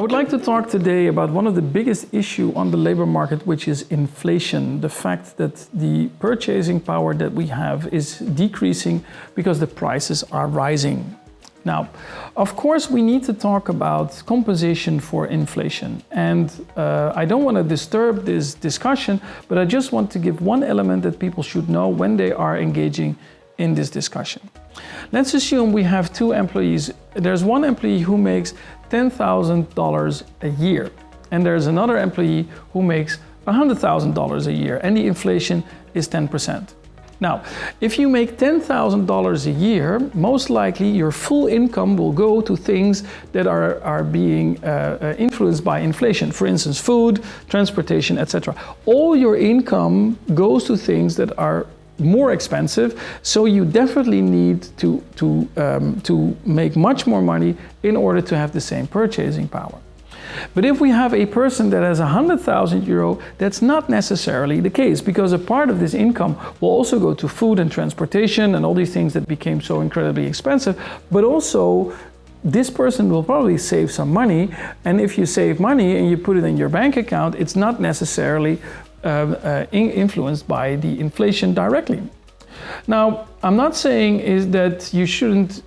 would like to talk today about one of the biggest issues on the labor market, which is inflation. The fact that the purchasing power that we have is decreasing because the prices are rising. Now, of course, we need to talk about compensation for inflation. And I don't want to disturb this discussion, but I just want to give one element that people should know when they are engaging in this discussion. Let's assume we have two employees. There's one employee who makes $10,000 a year, and there's another employee who makes $100,000 a year, and the inflation is 10%. Now, if you make $10,000 a year, most likely your full income will go to things that are being influenced by inflation. For instance, food, transportation, etc. All your income goes to things that are more expensive, so you definitely need to make much more money in order to have the same purchasing power. But if we have a person that has €100,000, that's not necessarily the case, because a part of this income will also go to food and transportation and all these things that became so incredibly expensive, but also this person will probably save some money, and if you save money and you put it in your bank account, it's not necessarily influenced by the inflation directly. Now, I'm not saying that you shouldn't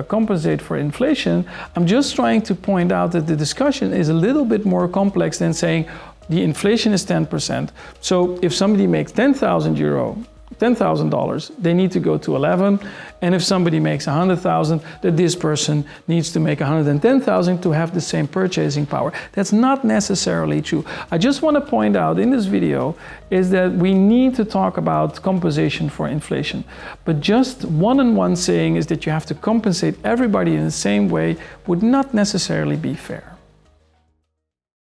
compensate for inflation. I'm just trying to point out that the discussion is a little bit more complex than saying the inflation is 10%. So if somebody makes $10,000, they need to go to 11, and if somebody makes 100,000, that this person needs to make 110,000 to have the same purchasing power. That's not necessarily true. I just want to point out in this video is that we need to talk about compensation for inflation, but just one-on-one saying is that you have to compensate everybody in the same way would not necessarily be fair.